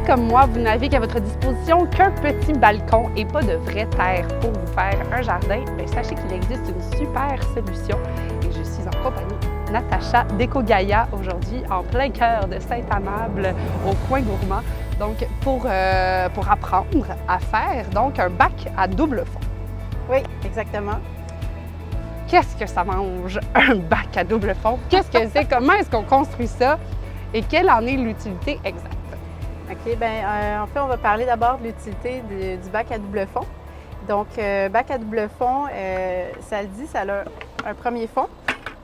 si comme moi, vous n'avez qu'à votre disposition qu'un petit balcon et pas de vraie terre pour vous faire un jardin, bien, sachez qu'il existe une super solution et je suis en compagnie de Natacha d'Eco-Gaia aujourd'hui en plein cœur de Saint-Amable au coin gourmand. Donc pour apprendre à faire donc un bac à double fond. Oui, exactement. Qu'est-ce que ça mange un bac à double fond? Qu'est-ce que c'est? Comment est-ce qu'on construit ça? Et quelle en est l'utilité exacte? OK, bien, en fait, on va parler d'abord de l'utilité du bac à double fond. Donc, bac à double fond, ça le dit, ça a un premier fond,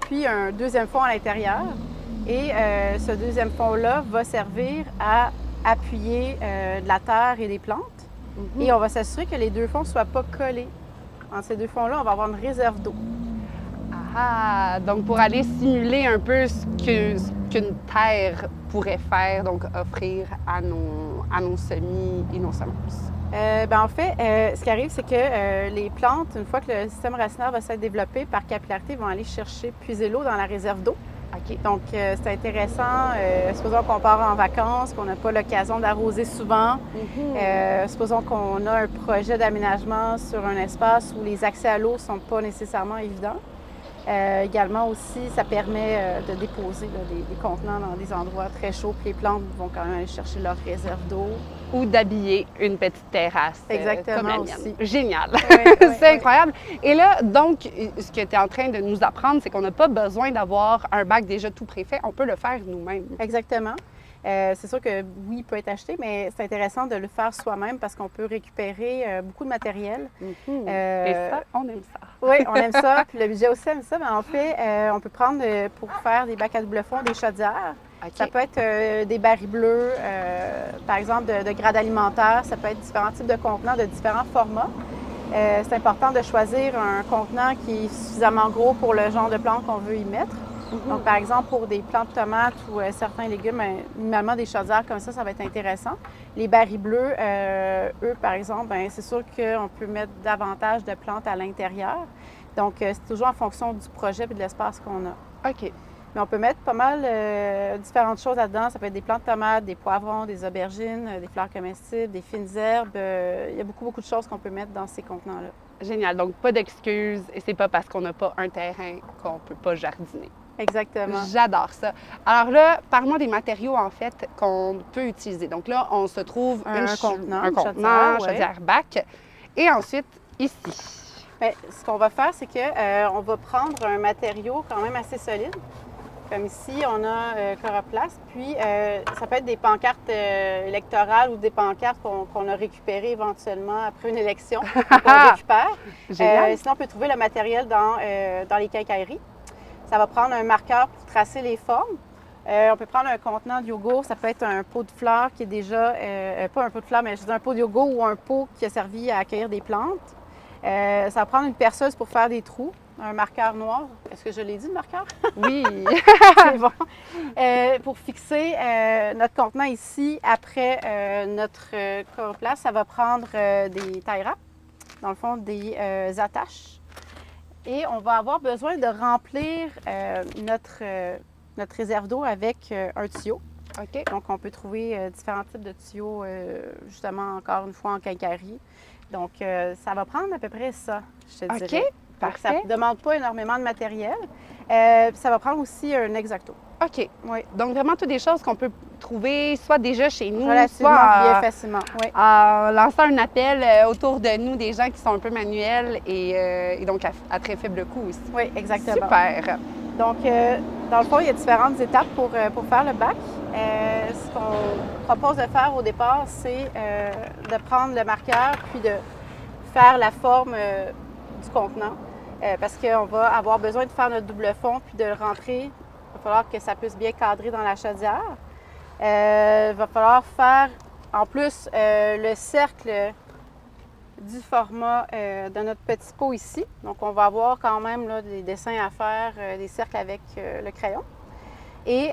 puis un deuxième fond à l'intérieur. Et ce deuxième fond-là va servir à appuyer de la terre et des plantes. Et on va s'assurer que les deux fonds ne soient pas collés. Entre ces deux fonds-là, on va avoir une réserve d'eau. Ah, donc pour aller simuler un peu ce qu'une terre pourrait faire, donc offrir à nos semis et nos semences. En fait, ce qui arrive, c'est que les plantes, une fois que le système racinaire va s'être développé, par capillarité, vont aller chercher, puiser l'eau dans la réserve d'eau. OK. Donc, c'est intéressant. Supposons qu'on part en vacances, qu'on n'a pas l'occasion d'arroser souvent. Supposons qu'on a un projet d'aménagement sur un espace où les accès à l'eau ne sont pas nécessairement évidents. Également aussi, ça permet de déposer des contenants dans des endroits très chauds, puis les plantes vont quand même aller chercher leur réserve d'eau. Ou d'habiller une petite terrasse. Exactement, comme la aussi. mienne. Génial! Oui, C'est incroyable! Et là, donc, ce que tu es en train de nous apprendre, c'est qu'on n'a pas besoin d'avoir un bac déjà tout préfait, on peut le faire nous-mêmes. Exactement. C'est sûr que oui, il peut être acheté, mais c'est intéressant de le faire soi-même parce qu'on peut récupérer beaucoup de matériel. Et ça, on aime ça. Oui, on aime ça. Puis le budget aussi aime ça. Mais en fait, on peut prendre pour faire des bacs à double fond des chaudières. OK. Ça peut être des barils bleus, par exemple de grade alimentaire. Ça peut être différents types de contenants de différents formats. C'est important de choisir un contenant qui est suffisamment gros pour le genre de plante qu'on veut y mettre. Donc, par exemple, pour des plants de tomates ou certains légumes, minimalement des chaudières comme ça va être intéressant. Les barils bleus, eux, par exemple, c'est sûr qu'on peut mettre davantage de plantes à l'intérieur. Donc, c'est toujours en fonction du projet et de l'espace qu'on a. OK. Mais on peut mettre pas mal différentes choses là-dedans. Ça peut être des plants de tomates, des poivrons, des aubergines, des fleurs comestibles, des fines herbes. Il y a beaucoup de choses qu'on peut mettre dans ces contenants-là. Génial. Donc, pas d'excuses et c'est pas parce qu'on n'a pas un terrain qu'on ne peut pas jardiner. Exactement. J'adore ça. Alors là, parle-moi des matériaux, en fait, qu'on peut utiliser. Donc là, on se trouve un contenant, chaudière bac. Et ensuite, ici. Bien, ce qu'on va faire, c'est qu'on va prendre un matériau quand même assez solide. Comme ici, on a Coroplast. Puis, ça peut être des pancartes électorales ou des pancartes qu'on a récupérées éventuellement après une élection, qu'on récupère. Sinon, on peut trouver le matériel dans les quincailleries. Ça va prendre un marqueur pour tracer les formes. On peut prendre un contenant de yogourt. Ça peut être un pot de fleurs qui est déjà, pas un pot de fleurs, mais juste un pot de yogourt ou un pot qui a servi à accueillir des plantes. Ça va prendre une perceuse pour faire des trous, un marqueur noir. Est-ce que je l'ai dit, le marqueur? Oui! C'est bon. Pour fixer notre contenant ici, après notre Coroplast, ça va prendre des tie wraps, dans le fond, des attaches. Et on va avoir besoin de remplir notre réserve d'eau avec un tuyau. OK. Donc, on peut trouver différents types de tuyaux, justement, encore une fois, en quincaillerie. Donc, ça va prendre à peu près ça, je te dirais. OK, parfait. Donc, ça ne demande pas énormément de matériel. Ça va prendre aussi un Exacto. OK. Oui. Donc, vraiment, toutes des choses qu'on peut trouver soit déjà chez nous, Relativement soit bien facilement, oui. en lançant un appel autour de nous, des gens qui sont un peu manuels et donc à très faible coût aussi. Oui, exactement. Super! Donc, dans le fond, il y a différentes étapes pour faire le bac. Ce qu'on propose de faire au départ, c'est de prendre le marqueur puis de faire la forme du contenant. Parce qu'on va avoir besoin de faire notre double fond puis de le rentrer. Il va falloir que ça puisse bien cadrer dans la chaudière. Il va falloir faire, en plus, le cercle du format de notre petit pot ici. Donc, on va avoir quand même là, des dessins à faire, des cercles avec le crayon. Et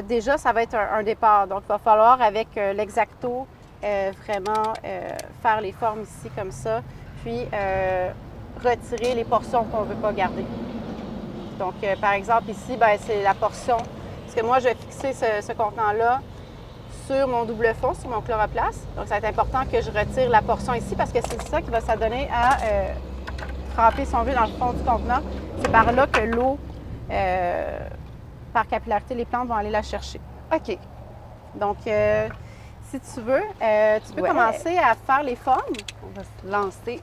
déjà, ça va être un départ. Donc, il va falloir, avec l'Exacto, vraiment faire les formes ici comme ça, puis retirer les portions qu'on ne veut pas garder. Donc, par exemple, ici, c'est la portion. Parce que moi, je vais fixer ce contenant-là sur mon double fond, sur mon chloroplaste. Donc, ça va être important que je retire la portion ici parce que c'est ça qui va s'adonner à tremper, si on veut, dans le fond du contenant. C'est par là que l'eau, par capillarité, les plantes vont aller la chercher. OK. Donc, si tu veux, tu peux commencer à faire les formes. On va se lancer.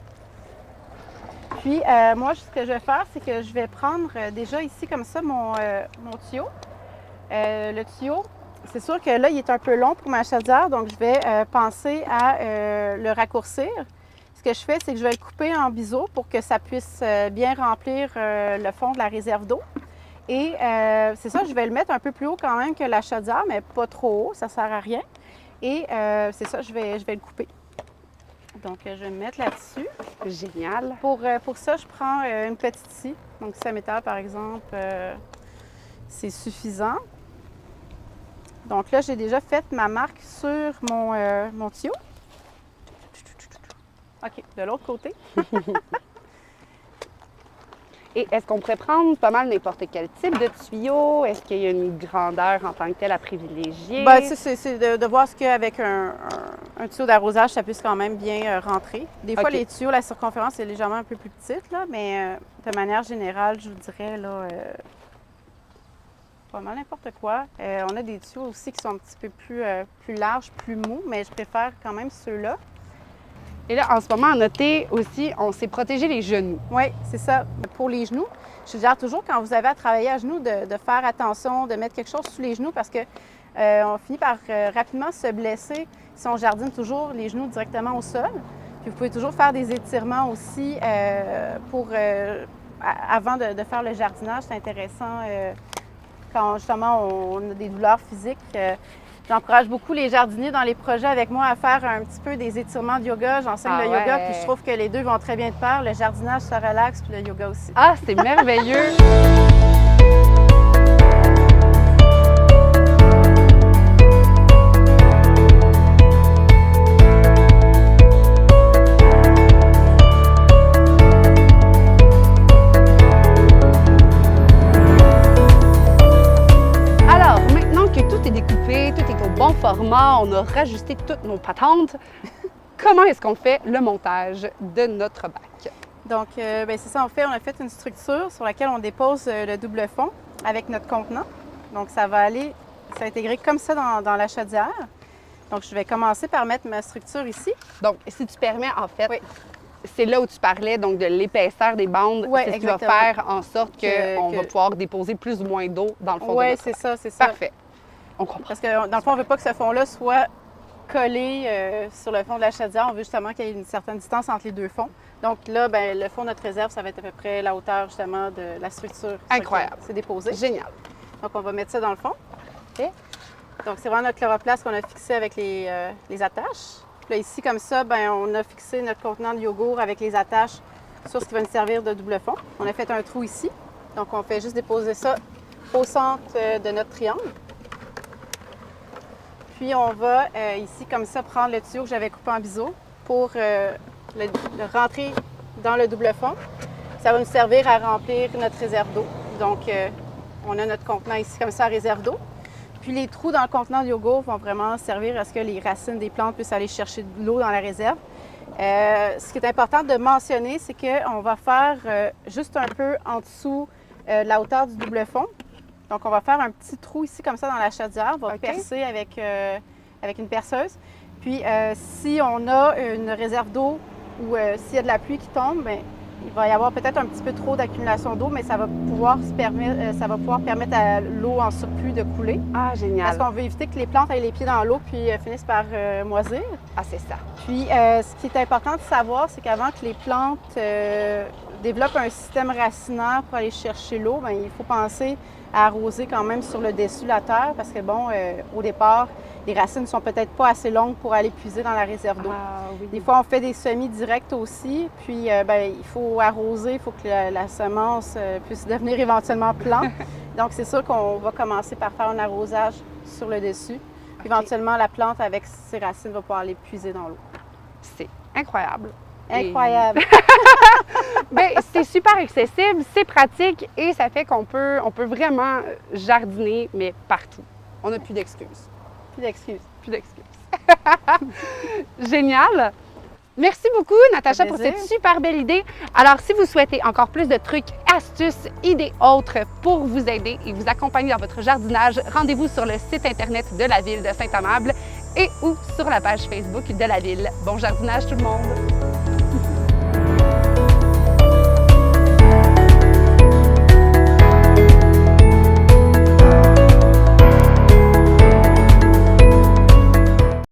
Puis, moi, ce que je vais faire, c'est que je vais prendre déjà ici, comme ça, mon tuyau. Le tuyau, c'est sûr que là, il est un peu long pour ma chaudière, donc je vais penser à le raccourcir. Ce que je fais, c'est que je vais le couper en biseau pour que ça puisse bien remplir le fond de la réserve d'eau. Et c'est ça, je vais le mettre un peu plus haut quand même que la chaudière, mais pas trop haut, ça ne sert à rien. Et c'est ça, je vais le couper. Donc, je vais me mettre là-dessus. Génial. Pour ça, je prends une petite scie. Donc, si ça m'étale, par exemple, c'est suffisant. Donc là, j'ai déjà fait ma marque sur mon tuyau. OK, de l'autre côté. Et est-ce qu'on pourrait prendre pas mal n'importe quel type de tuyau? Est-ce qu'il y a une grandeur en tant que telle à privilégier? Bien, c'est de voir ce qu'avec un tuyau d'arrosage, ça puisse quand même bien rentrer. Des fois, les tuyaux, la circonférence est légèrement un peu plus petite, là, mais de manière générale, je vous dirais, là, pas mal n'importe quoi. On a des tuyaux aussi qui sont un petit peu plus larges, plus mous, mais je préfère quand même ceux-là. Et là, en ce moment, à noter aussi, on s'est protégé les genoux. Oui, c'est ça. Pour les genoux, je suggère toujours, quand vous avez à travailler à genoux, de faire attention, de mettre quelque chose sous les genoux parce que on finit par rapidement se blesser si on jardine toujours les genoux directement au sol. Puis vous pouvez toujours faire des étirements aussi avant de faire le jardinage. C'est intéressant quand justement on a des douleurs physiques. J'encourage beaucoup les jardiniers dans les projets avec moi à faire un petit peu des étirements de yoga. J'enseigne le yoga, puis je trouve que les deux vont très bien de pair. Le jardinage se relaxe, puis le yoga aussi. Ah, c'est merveilleux! Bon format, on a rajusté toutes nos patentes. Comment est-ce qu'on fait le montage de notre bac? Donc, c'est ça, on a fait une structure sur laquelle on dépose le double fond avec notre contenant. Donc, ça va aller s'intégrer comme ça dans la chaudière. Donc, je vais commencer par mettre ma structure ici. Donc, si tu permets, en fait, c'est là où tu parlais donc de l'épaisseur des bandes. C'est ce qui va faire en sorte qu'on va pouvoir déposer plus ou moins d'eau dans le fond de notre bac. Oui, c'est ça, c'est ça. Parfait. On comprend. Parce que dans le fond, on ne veut pas que ce fond-là soit collé sur le fond de la chaudière. On veut justement qu'il y ait une certaine distance entre les deux fonds. Donc là, le fond de notre réserve, ça va être à peu près la hauteur justement de la structure. Incroyable. C'est déposé. Génial. Donc on va mettre ça dans le fond. OK. Donc c'est vraiment notre chloroplaste qu'on a fixé avec les attaches. Puis là, ici, comme ça, on a fixé notre contenant de yogourt avec les attaches sur ce qui va nous servir de double fond. On a fait un trou ici. Donc on fait juste déposer ça au centre de notre triangle. Puis on va ici, comme ça, prendre le tuyau que j'avais coupé en biseau pour le rentrer dans le double fond. Ça va nous servir à remplir notre réserve d'eau. Donc, on a notre contenant ici, comme ça, à réserve d'eau. Puis les trous dans le contenant de yogourt vont vraiment servir à ce que les racines des plantes puissent aller chercher de l'eau dans la réserve. Ce qui est important de mentionner, c'est qu'on va faire juste un peu en dessous de la hauteur du double fond. Donc, on va faire un petit trou ici, comme ça, dans la chaudière. On va percer avec une perceuse. Puis, si on a une réserve d'eau ou s'il y a de la pluie qui tombe, il va y avoir peut-être un petit peu trop d'accumulation d'eau, mais ça va pouvoir permettre à l'eau en surplus de couler. Ah, génial! Parce qu'on veut éviter que les plantes aillent les pieds dans l'eau puis finissent par moisir. Ah, c'est ça. Puis, ce qui est important de savoir, c'est qu'avant que les plantes développent un système racinaire pour aller chercher l'eau, il faut penser à arroser quand même sur le dessus de la terre parce que, au départ, les racines ne sont peut-être pas assez longues pour aller puiser dans la réserve d'eau. Ah, oui. Des fois, on fait des semis directs aussi, puis il faut arroser, il faut que la semence puisse devenir éventuellement plante. Donc, c'est sûr qu'on va commencer par faire un arrosage sur le dessus. Puis, éventuellement, la plante, avec ses racines, va pouvoir aller puiser dans l'eau. C'est incroyable. Incroyable! C'est super accessible, c'est pratique et ça fait qu'on peut vraiment jardiner, mais partout. On n'a plus d'excuses. Plus d'excuses. Plus d'excuses. Génial! Merci beaucoup, Natacha, pour cette super belle idée. Alors, si vous souhaitez encore plus de trucs, astuces, idées autres pour vous aider et vous accompagner dans votre jardinage, rendez-vous sur le site Internet de la Ville de Saint-Amable et ou sur la page Facebook de la Ville. Bon jardinage tout le monde!